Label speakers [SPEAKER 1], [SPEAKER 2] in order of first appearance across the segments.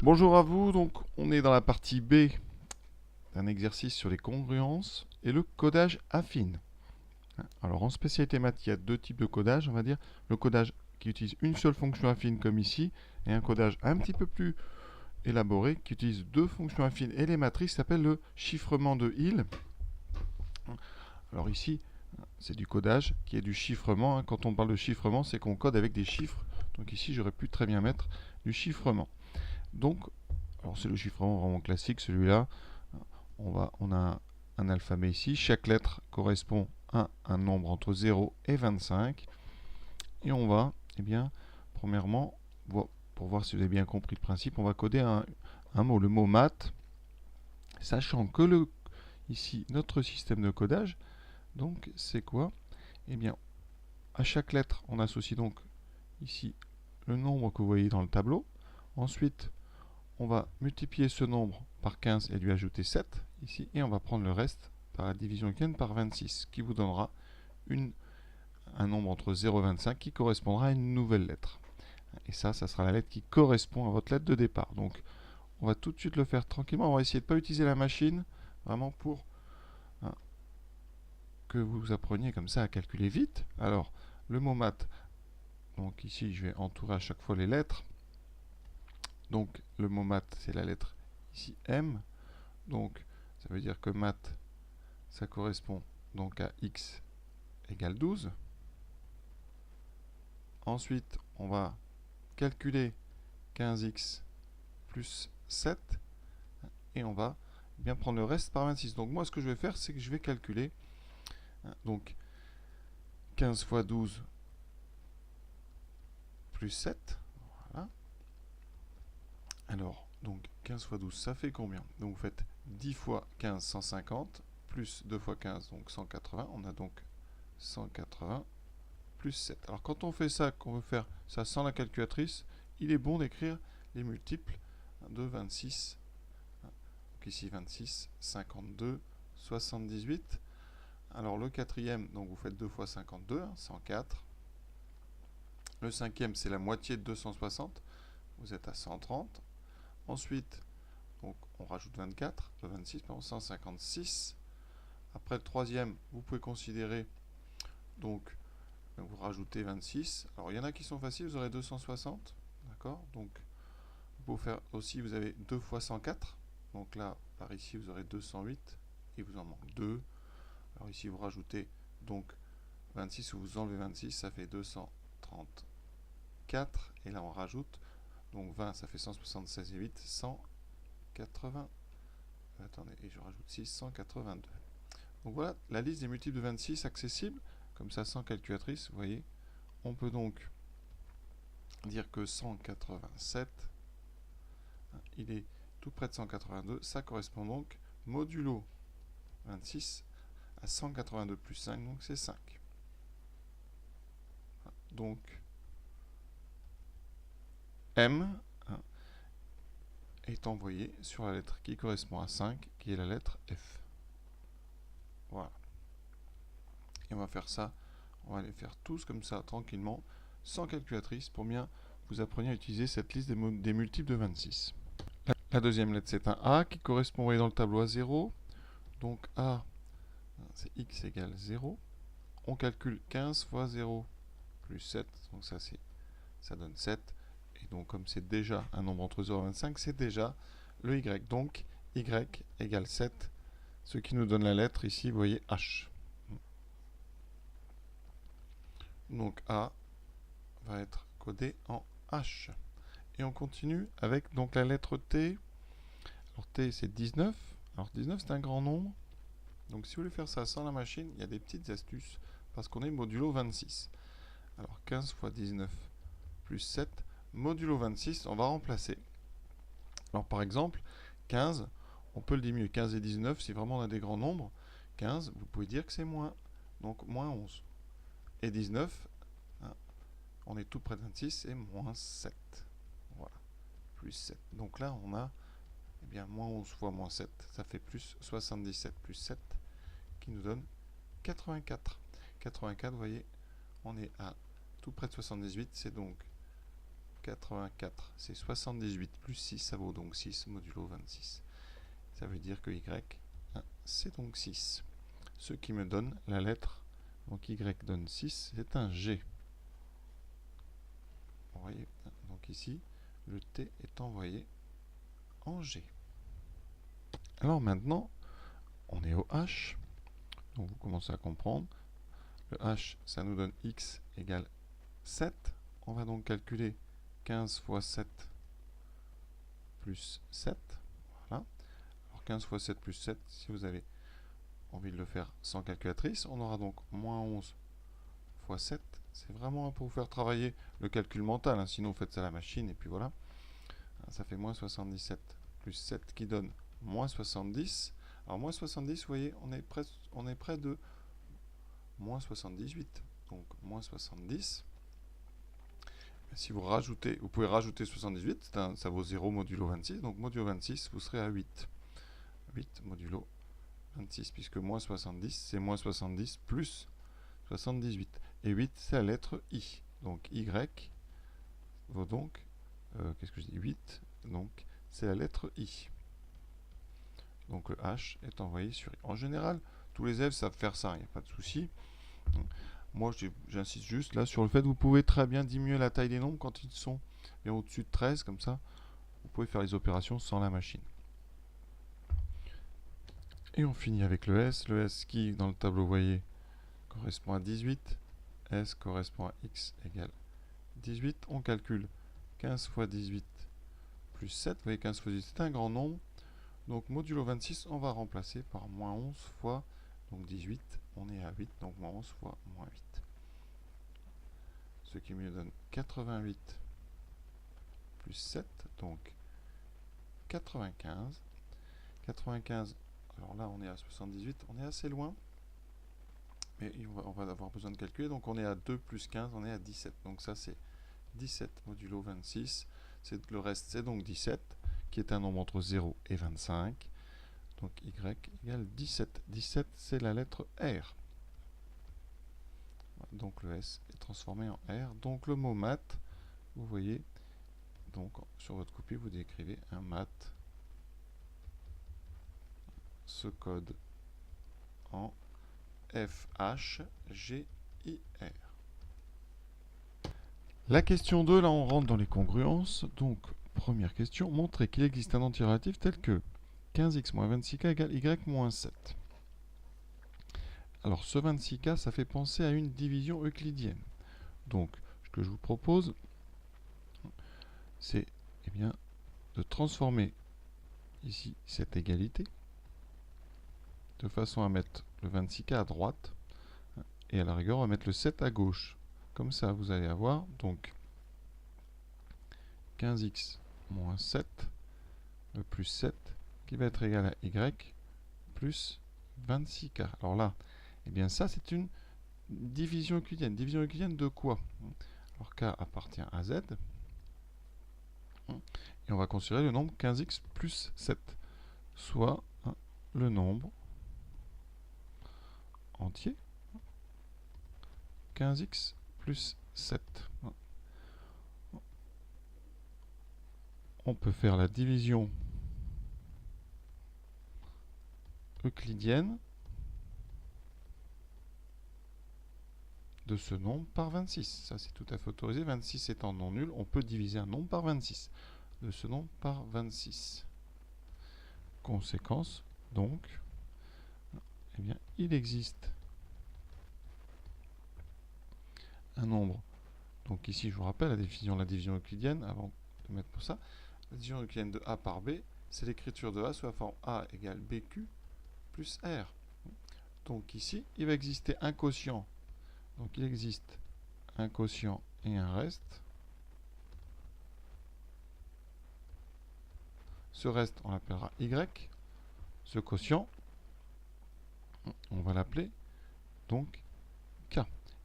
[SPEAKER 1] Bonjour à vous, donc on est dans la partie B d'un exercice sur les congruences et le codage affine. Alors en spécialité maths, il y a deux types de codage, on va dire. Le codage qui utilise une seule fonction affine comme ici, et un codage un petit peu plus élaboré qui utilise deux fonctions affines et les matrices, s'appelle le chiffrement de Hill. Alors ici, c'est du codage qui est du chiffrement. Quand on parle de chiffrement, c'est qu'on code avec des chiffres. Donc ici, j'aurais pu très bien mettre du chiffrement. Donc, alors c'est le chiffrement vraiment classique, celui-là. On a un alphabet ici. Chaque lettre correspond à un nombre entre 0 et 25. Et on va, eh bien, premièrement, pour voir si vous avez bien compris le principe, on va coder un mot, le mot maths, sachant que ici, notre système de codage, donc c'est quoi? Eh bien, à chaque lettre, on associe donc ici le nombre que vous voyez dans le tableau. Ensuite, on va multiplier ce nombre par 15 et lui ajouter 7 ici, et on va prendre le reste par la division n par 26, ce qui vous donnera un nombre entre 0 et 25 qui correspondra à une nouvelle lettre. Et ça sera la lettre qui correspond à votre lettre de départ. Donc, on va tout de suite le faire tranquillement. On va essayer de ne pas utiliser la machine, vraiment pour que vous appreniez comme ça à calculer vite. Alors, le mot maths, donc ici, je vais entourer à chaque fois les lettres. Donc, le mot maths, c'est la lettre ici M. Donc, ça veut dire que maths, ça correspond donc à x égale 12. Ensuite, on va calculer 15x plus 7 et on va bien prendre le reste par 26. Donc moi, ce que je vais faire, c'est que je vais calculer donc 15 fois 12 plus 7. Voilà. Alors, donc 15 fois 12, ça fait combien? Donc vous faites 10 fois 15, 150, plus 2 fois 15, donc 180. On a donc 180 plus 7. Alors quand on fait ça, qu'on veut faire ça sans la calculatrice, il est bon d'écrire les multiples de 26. Donc ici 26, 52, 78. Alors le quatrième, donc vous faites 2 fois 52, 104. Le cinquième, c'est la moitié de 260, vous êtes à 130. Ensuite, donc on rajoute 24, 26, pardon, 156. Après le troisième, vous pouvez considérer, donc vous rajoutez 26. Alors il y en a qui sont faciles, vous aurez 260, d'accord? Donc vous pouvez faire aussi, vous avez 2 fois 104. Donc là, par ici, vous aurez 208 et vous en manque 2. Alors ici, vous rajoutez donc 26 ou vous enlevez 26, ça fait 234. Et là, on rajoute, donc 20, ça fait 176 et 8, 180. Attendez, et je rajoute 6, 182. Donc voilà la liste des multiples de 26 accessibles, comme ça sans calculatrice, vous voyez. On peut donc dire que 187, il est tout près de 182, ça correspond donc modulo 26 à 182 plus 5, donc c'est 5. Donc M est envoyé sur la lettre qui correspond à 5, qui est la lettre F. Voilà. Et on va faire ça, on va les faire tous comme ça, tranquillement, sans calculatrice, pour bien vous appreniez à utiliser cette liste des multiples de 26. La deuxième lettre, c'est un A qui correspond, vous voyez, dans le tableau à 0. Donc A, c'est x égale 0. On calcule 15 fois 0 plus 7, donc ça donne 7. Et donc comme c'est déjà un nombre entre 0 et 25, c'est déjà le y. Donc y égale 7, ce qui nous donne la lettre ici, vous voyez, H. Donc A va être codé en H. Et on continue avec donc la lettre T. Alors T, c'est 19. Alors 19, c'est un grand nombre. Donc si vous voulez faire ça sans la machine, il y a des petites astuces, parce qu'on est modulo 26. Alors 15 fois 19 plus 7, modulo 26, on va remplacer. Alors par exemple, 15, on peut le diminuer. 15 et 19, si vraiment on a des grands nombres, 15, vous pouvez dire que c'est moins. Donc moins 11. Et 19, hein, on est tout près de 26, c'est moins 7. Voilà, plus 7. Donc là, on a eh bien, moins 11 fois moins 7, ça fait plus 77 plus 7, qui nous donne 84. 84, vous voyez, on est à tout près de 78, c'est donc 84, c'est 78 plus 6, ça vaut donc 6 modulo 26. Ça veut dire que y, c'est donc 6. Ce qui me donne la lettre, donc y donne 6, c'est un G. Vous voyez, donc ici, le T est envoyé en G. Alors maintenant, on est au H, donc vous commencez à comprendre. Le H, ça nous donne X égale 7. On va donc calculer 15 fois 7 plus 7. Voilà. Alors 15 fois 7 plus 7, si vous avez envie de le faire sans calculatrice, on aura donc moins 11 fois 7. C'est vraiment pour vous faire travailler le calcul mental, hein. Sinon vous faites ça à la machine et puis voilà. Ça fait moins 77 plus 7 qui donne moins 70. Alors moins 70, vous voyez, on est près de moins 78. Donc moins 70. Si vous rajoutez, vous pouvez rajouter 78, ça vaut 0 modulo 26. Donc modulo 26, vous serez à 8. 8 modulo 26, puisque moins 70, c'est moins 70 plus 78. Et 8, c'est la lettre I. Donc Y vaut donc, qu'est-ce que je dis, 8, donc c'est la lettre I. Donc le H est envoyé sur I. En général, tous les élèves savent faire ça, il n'y a pas de souci. Moi, j'insiste juste là sur le fait que vous pouvez très bien diminuer la taille des nombres quand ils sont bien au-dessus de 13, comme ça, vous pouvez faire les opérations sans la machine. Et on finit avec le S. Le S qui, dans le tableau, vous voyez, correspond à 18. S correspond à X égale 18. On calcule 15 fois 18 plus 7. Vous voyez, 15 fois 18, c'est un grand nombre. Donc, modulo 26, on va remplacer par moins 11 fois donc 18. On est à 8, donc moins 11 fois moins 8. Ce qui me donne 88 plus 7, donc 95. 95, alors là on est à 78, on est assez loin. Mais on va avoir besoin de calculer, donc on est à 2 plus 15, on est à 17. Donc ça c'est 17 modulo 26. Le reste c'est donc 17, qui est un nombre entre 0 et 25. Donc y égale 17. 17 c'est la lettre R. Donc le S est transformé en R. Donc le mot maths, vous voyez, donc sur votre copie vous décrivez un maths se code en FHGIR. La question 2, là on rentre dans les congruences. Donc première question, montrer qu'il existe un entier relatif tel que 15x moins 26k égale y moins 7. Alors ce 26k, ça fait penser à une division euclidienne. Donc ce que je vous propose, c'est bien de transformer ici cette égalité de façon à mettre le 26k à droite et à la rigueur on va mettre le 7 à gauche. Comme ça vous allez avoir donc 15x moins 7 plus 7 qui va être égal à y plus 26k. Alors là, eh bien ça c'est une division euclidienne. Division euclidienne de quoi? Alors k appartient à z. Et on va considérer le nombre 15x plus 7, soit le nombre entier 15x plus 7. On peut faire la division euclidienne de ce nombre par 26. Ça, c'est tout à fait autorisé. 26 étant non nul, on peut diviser un nombre par 26. De ce nombre par 26. Conséquence, donc, eh bien, il existe un nombre. Donc ici, je vous rappelle la division euclidienne, avant de mettre pour ça. La division euclidienne de A par B, c'est l'écriture de A sous la forme A égale BQ plus R. Donc ici, il va exister un quotient. Donc il existe un quotient et un reste. Ce reste, on l'appellera Y. Ce quotient, on va l'appeler donc K.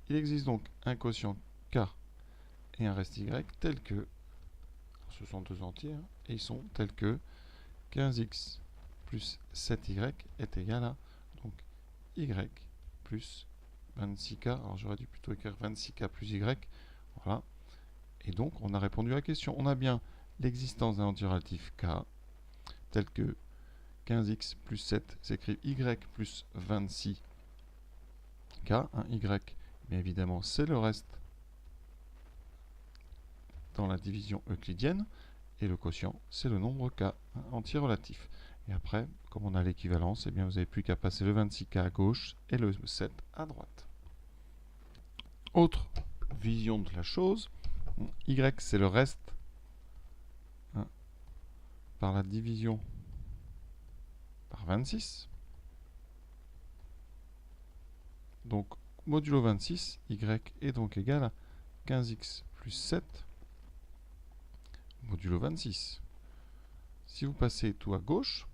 [SPEAKER 1] Il existe donc un quotient K et un reste Y tel que, ce sont deux entiers, et ils sont tels que 15x plus 7y est égal à donc y plus 26k. Alors j'aurais dû plutôt écrire 26k plus y. Voilà. Et donc, on a répondu à la question. On a bien l'existence d'un entier relatif k, tel que 15x plus 7 s'écrit y plus 26k. Un y, bien évidemment, c'est le reste dans la division euclidienne. Et le quotient, c'est le nombre k, un entier relatif. Et après, comme on a l'équivalence, eh bien vous n'avez plus qu'à passer le 26k à gauche et le 7 à droite. Autre vision de la chose, y c'est le reste par la division par 26. Donc, modulo 26, y est donc égal à 15x plus 7 modulo 26. Si vous passez tout à gauche,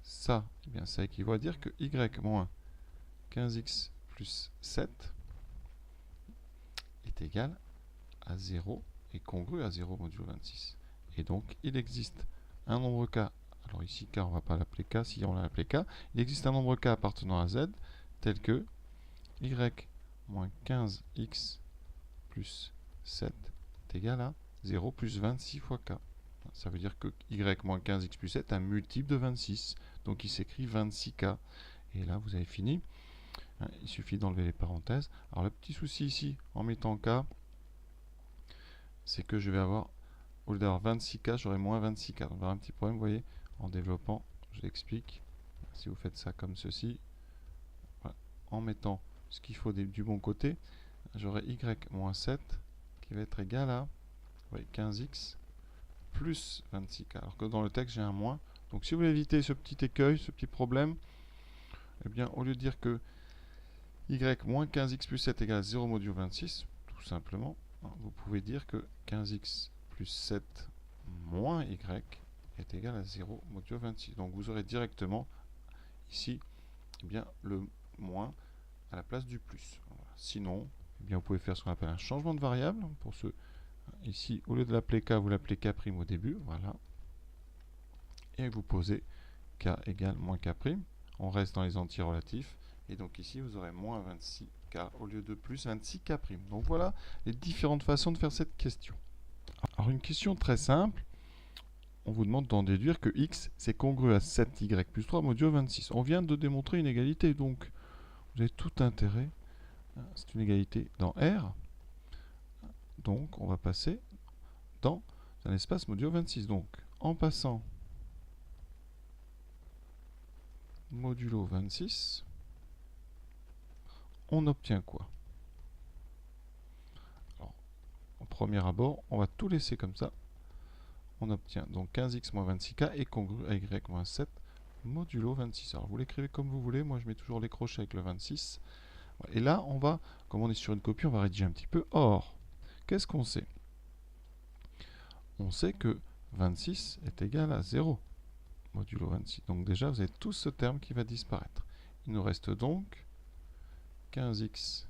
[SPEAKER 1] ça, eh bien, ça équivaut à dire que y moins 15x plus 7 est égal à 0 et congru à 0 modulo 26. Et donc, il existe un nombre k, alors ici k, on ne va pas l'appeler k, si on l'a appelé k, il existe un nombre k appartenant à z, tel que y moins 15x plus 7 est égal à 0 plus 26 fois k. Ça veut dire que y moins 15x plus 7 est un multiple de 26. Donc il s'écrit 26k. Et là, vous avez fini. Il suffit d'enlever les parenthèses. Alors le petit souci ici, en mettant k, c'est que je vais avoir, au lieu d'avoir 26k, j'aurai moins 26k. Donc on va avoir un petit problème, vous voyez, en développant, je l'explique. Si vous faites ça comme ceci, voilà, en mettant ce qu'il faut du bon côté, j'aurai y moins 7 qui va être égal à 15x plus 26k. Alors que dans le texte, j'ai un moins. Donc si vous voulez éviter ce petit écueil, ce petit problème, eh bien, au lieu de dire que y moins 15x plus 7 égale 0 modulo 26, tout simplement, vous pouvez dire que 15x plus 7 moins y est égal à 0 modulo 26. Donc vous aurez directement ici eh bien, le moins à la place du plus. Voilà. Sinon, eh bien, vous pouvez faire ce qu'on appelle un changement de variable. Pour ce, ici, au lieu de l'appeler k, vous l'appelez k' au début. Voilà. Et vous posez k égale moins k'. On reste dans les entiers relatifs. Et donc ici, vous aurez moins 26k au lieu de plus 26k'. Donc voilà les différentes façons de faire cette question. Alors une question très simple. On vous demande d'en déduire que x, c'est congru à 7y plus 3 modulo 26. On vient de démontrer une égalité. Donc vous avez tout intérêt. C'est une égalité dans R. Donc on va passer dans un espace modulo 26. Donc en passant modulo 26, on obtient quoi? Alors, au premier abord, on va tout laisser comme ça. On obtient donc 15x moins 26k est congru à y moins 7 modulo 26. Alors vous l'écrivez comme vous voulez, moi je mets toujours les crochets avec le 26. Et là, on va, comme on est sur une copie, on va rédiger un petit peu. Or, qu'est-ce qu'on sait? On sait que 26 est égal à 0 modulo 26. Donc déjà, vous avez tout ce terme qui va disparaître. Il nous reste donc 15x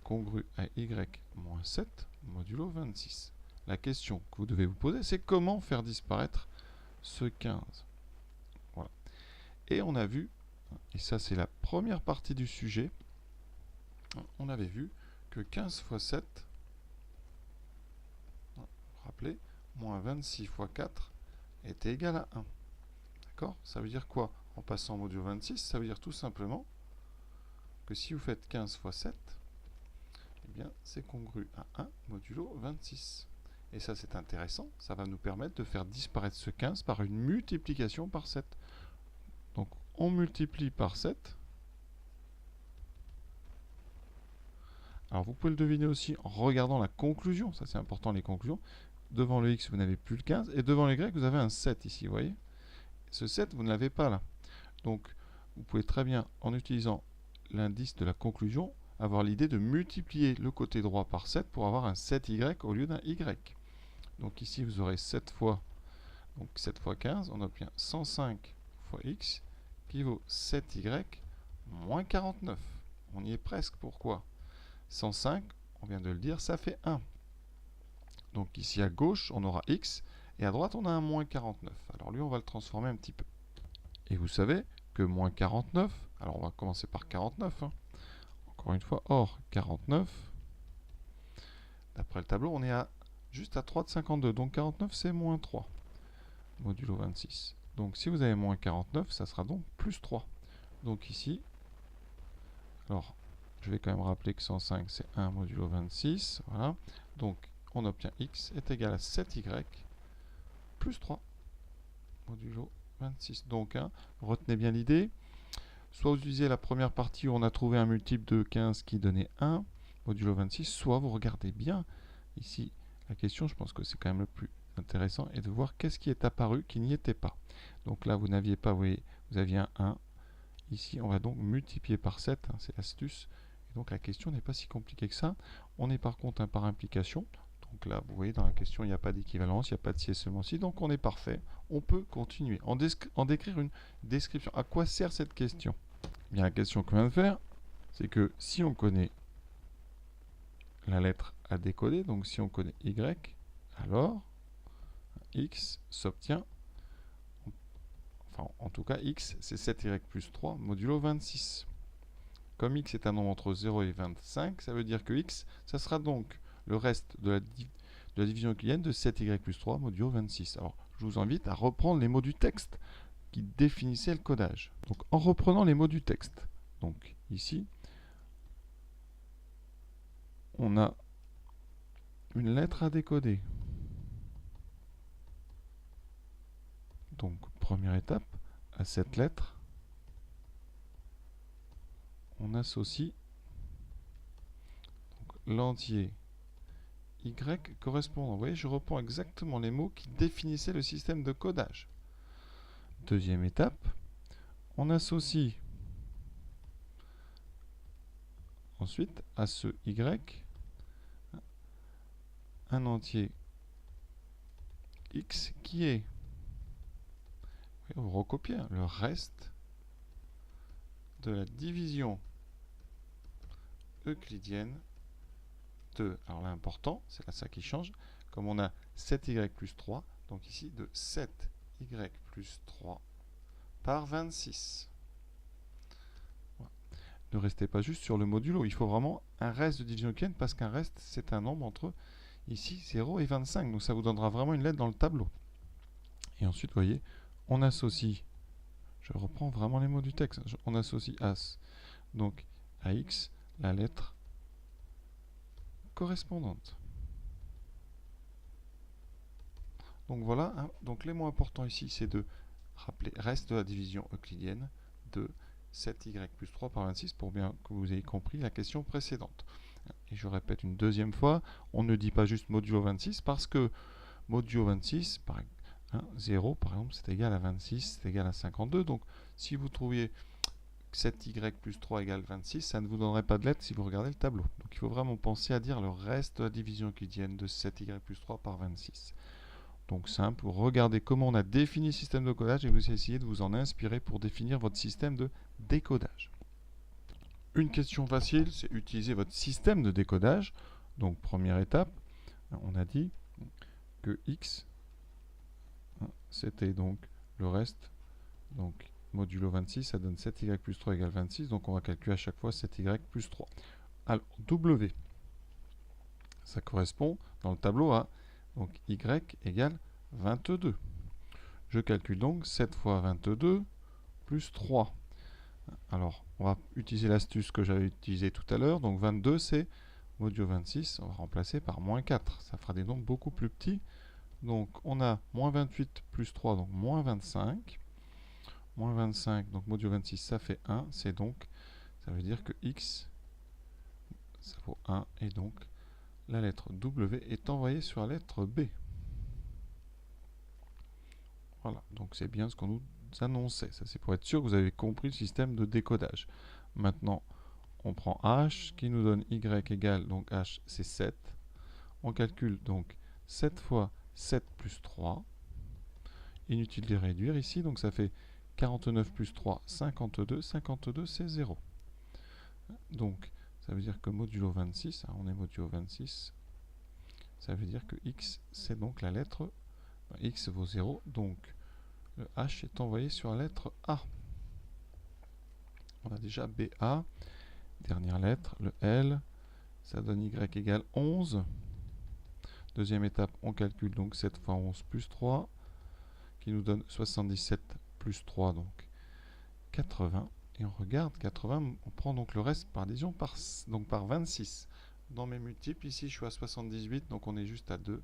[SPEAKER 1] congru à y moins 7 modulo 26. La question que vous devez vous poser, c'est comment faire disparaître ce 15. Voilà. Et on a vu, et ça c'est la première partie du sujet, on avait vu que 15 fois 7, rappelez, moins 26 fois 4 était égal à 1. D'accord? Ça veut dire quoi? En passant au modulo 26, ça veut dire tout simplement que si vous faites 15 fois 7, eh bien c'est congru à 1 modulo 26. Et ça c'est intéressant, ça va nous permettre de faire disparaître ce 15 par une multiplication par 7. Donc on multiplie par 7. Alors vous pouvez le deviner aussi en regardant la conclusion, ça c'est important les conclusions. Devant le x vous n'avez plus le 15 et devant le y vous avez un 7 ici, vous voyez. Ce 7 vous ne l'avez pas là. Donc vous pouvez très bien en utilisant l'indice de la conclusion avoir l'idée de multiplier le côté droit par 7 pour avoir un 7y au lieu d'un y. Donc ici vous aurez 7 fois, donc 7 fois 15, on obtient 105 fois x qui vaut 7y moins 49. On y est presque, pourquoi? 105, on vient de le dire, ça fait 1. Donc ici à gauche on aura x et à droite on a un moins 49. Alors lui on va le transformer un petit peu. Et vous savez que moins 49, alors on va commencer par 49, hein. Encore une fois, or 49, d'après le tableau, on est juste à 3 de 52. Donc 49, c'est moins 3, modulo 26. Donc si vous avez moins 49, ça sera donc plus 3. Donc ici, alors je vais quand même rappeler que 105, c'est 1 modulo 26. Voilà. Donc on obtient x est égal à 7y plus 3 modulo 26. Donc, retenez bien l'idée. Soit vous utilisez la première partie où on a trouvé un multiple de 15 qui donnait 1 modulo 26, soit vous regardez bien ici la question, je pense que c'est quand même le plus intéressant, et de voir qu'est-ce qui est apparu qui n'y était pas. Donc là, vous n'aviez pas, vous voyez, vous aviez un 1. Ici, on va donc multiplier par 7, c'est l'astuce. Et donc la question n'est pas si compliquée que ça. On est par contre par implication. Donc là, vous voyez, dans la question, il n'y a pas d'équivalence, il n'y a pas de si et seulement si. Donc on est parfait. On peut continuer. En décrire une description. À quoi sert cette question? Eh bien, la question qu'on vient de faire, c'est que si on connaît la lettre à décoder, donc si on connaît y, alors x s'obtient, enfin en tout cas x, c'est 7y plus 3 modulo 26. Comme x est un nombre entre 0 et 25, ça veut dire que x, ça sera donc le reste de la division euclidienne de 7y plus 3 modulo 26. Alors, je vous invite à reprendre les mots du texte qui définissaient le codage. Donc, en reprenant les mots du texte, donc ici, on a une lettre à décoder. Donc, première étape, à cette lettre, on associe l'entier y correspondant. Vous voyez, je reprends exactement les mots qui définissaient le système de codage. Deuxième étape, on associe ensuite à ce y un entier x qui est, vous recopiez, le reste de la division euclidienne de, alors l'important, c'est là ça qui change, comme on a 7y plus 3, donc ici de 7y plus 3 par 26. Voilà. Ne restez pas juste sur le modulo, il faut vraiment un reste de division euclidienne, parce qu'un reste, c'est un nombre entre ici 0 et 25, donc ça vous donnera vraiment une lettre dans le tableau. Et ensuite, vous voyez, on associe, je reprends vraiment les mots du texte, on associe donc à x la lettre correspondante. Donc voilà, donc les mots importants ici, c'est de rappeler reste de la division euclidienne de 7y plus 3 par 26, pour bien que vous ayez compris la question précédente. Et je répète une deuxième fois, on ne dit pas juste modulo 26, parce que modulo 26, 0 par exemple, c'est égal à 26, c'est égal à 52. Donc si vous trouviez 7y plus 3 égale 26, ça ne vous donnerait pas de lettre si vous regardez le tableau. Donc il faut vraiment penser à dire le reste de la division euclidienne de 7y plus 3 par 26. Donc simple, vous regardez comment on a défini le système de codage et vous essayez de vous en inspirer pour définir votre système de décodage. Une question facile, c'est utiliser votre système de décodage. Donc première étape, on a dit que x, c'était donc le reste, donc modulo 26, ça donne 7y plus 3 égale 26, donc on va calculer à chaque fois 7y plus 3. Alors, w, ça correspond dans le tableau à donc y égale 22. Je calcule donc 7 fois 22 plus 3. Alors, on va utiliser l'astuce que j'avais utilisée tout à l'heure, donc 22 c'est modulo 26, on va remplacer par moins 4, ça fera des nombres beaucoup plus petits. Donc on a moins 28 plus 3, donc moins 25. Moins 25, donc modulo 26, ça fait 1. C'est donc, ça veut dire que x, ça vaut 1. Et donc, la lettre W est envoyée sur la lettre B. Voilà, donc c'est bien ce qu'on nous annonçait. Ça, c'est pour être sûr que vous avez compris le système de décodage. Maintenant, on prend h, qui nous donne y égale, donc h, c'est 7. On calcule donc 7 fois 7 plus 3. Inutile de réduire ici, donc ça fait 49 plus 3, 52. 52, c'est 0. Donc, ça veut dire que modulo 26, on est modulo 26, ça veut dire que x, c'est donc la lettre, x vaut 0, donc le h est envoyé sur la lettre A. On a déjà BA, dernière lettre, le L, ça donne y égale 11. Deuxième étape, on calcule donc 7 fois 11 plus 3, qui nous donne 77 plus 3, donc 80. Et on regarde 80, on prend donc le reste par division par 26. Dans mes multiples, ici je suis à 78, donc on est juste à 2.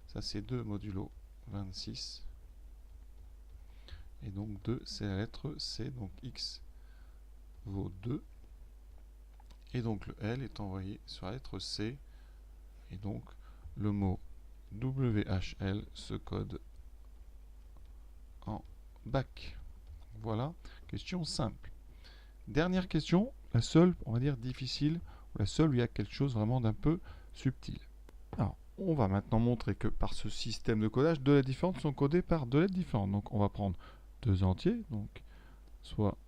[SPEAKER 1] Ça c'est 2 modulo 26. Et donc 2, c'est la lettre C, donc X vaut 2. Et donc le L est envoyé sur la lettre C. Et donc le mot WHL se code en bac. Voilà, question simple. Dernière question, la seule, on va dire difficile, la seule où il y a quelque chose vraiment d'un peu subtil. Alors, on va maintenant montrer que par ce système de codage, deux lettres différentes sont codées par deux lettres différentes. Donc on va prendre deux entiers, donc soit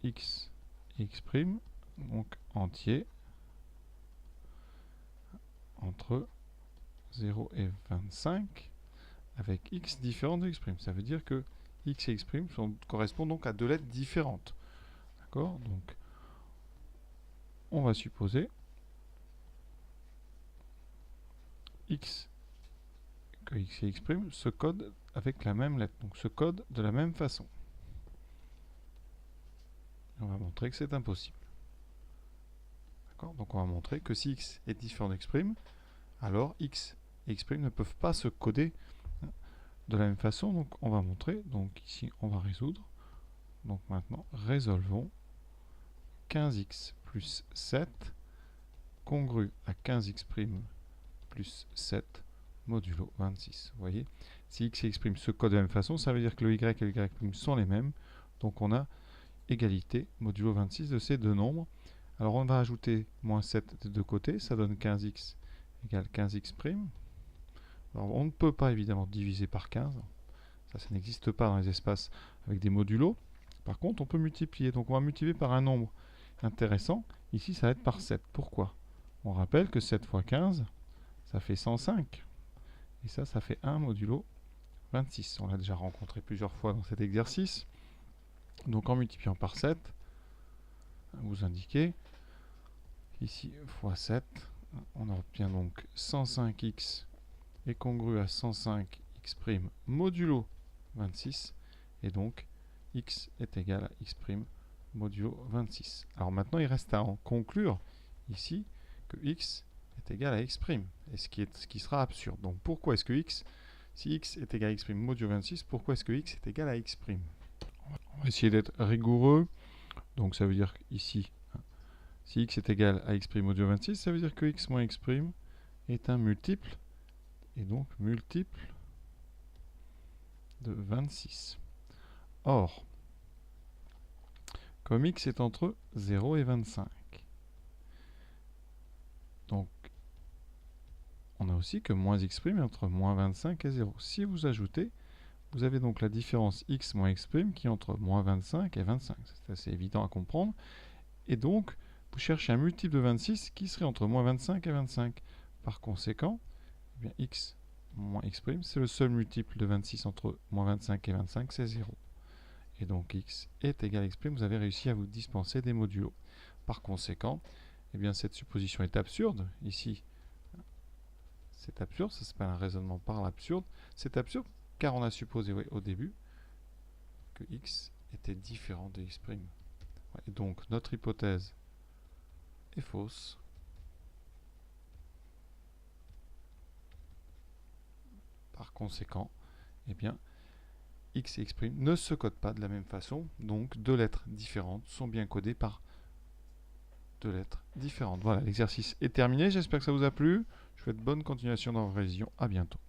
[SPEAKER 1] x et x', donc entier, entre 0 et 25, avec x différent de x'. Ça veut dire que x et x' correspondent donc à deux lettres différentes. D'accord? Donc, on va supposer que x et x' se codent avec la même lettre, donc se codent de la même façon. On va montrer que c'est impossible. D'accord? Donc on va montrer que si x est différent d'x', alors x et x' ne peuvent pas se coder de la même façon. Donc on va montrer, donc ici on va résoudre. Donc maintenant, résolvons 15x plus 7 congru à 15x' plus 7 modulo 26. Vous voyez, si x et x' se codent de la même façon, ça veut dire que le y et le y' sont les mêmes. Donc on a égalité modulo 26 de ces deux nombres. Alors on va ajouter moins 7 des deux côtés, ça donne 15x égale 15x'. Alors on ne peut pas évidemment diviser par 15, ça n'existe pas dans les espaces avec des modulos. Par contre on peut multiplier, donc on va multiplier par un nombre intéressant, ici ça va être par 7. Pourquoi? On rappelle que 7 fois 15, ça fait 105, et ça fait 1 modulo 26. On l'a déjà rencontré plusieurs fois dans cet exercice. Donc en multipliant par 7, vous indiquez ici fois 7, on obtient donc 105x est congru à 105x' modulo 26, et donc x est égal à x' modulo 26. Alors maintenant il reste à en conclure ici que x est égal à x', et ce qui sera absurde. Donc pourquoi est-ce que x, si x est égal à x' modulo 26, pourquoi est-ce que x est égal à x'? On va essayer d'être rigoureux. Donc ça veut dire ici, si x est égal à x' modulo 26, ça veut dire que x moins x' est un multiple, et donc multiple de 26. Or, comme x est entre 0 et 25, donc on a aussi que moins x' est entre moins 25 et 0. Si vous ajoutez, vous avez donc la différence x moins x' qui est entre moins 25 et 25. C'est assez évident à comprendre. Et donc, vous cherchez un multiple de 26 qui serait entre moins 25 et 25. Par conséquent, eh bien, x moins x', c'est le seul multiple de 26 entre moins 25 et 25, c'est 0. Et donc x est égal à x', vous avez réussi à vous dispenser des modulos. Par conséquent, eh bien, cette supposition est absurde. Ici, c'est absurde, ça s'appelle un raisonnement par l'absurde. C'est absurde car on a supposé au début que x était différent de x'. Et donc notre hypothèse est fausse. Par conséquent, eh bien, x et x' ne se codent pas de la même façon, donc deux lettres différentes sont bien codées par deux lettres différentes. Voilà, l'exercice est terminé, j'espère que ça vous a plu. Je vous souhaite bonne continuation dans vos révisions, à bientôt.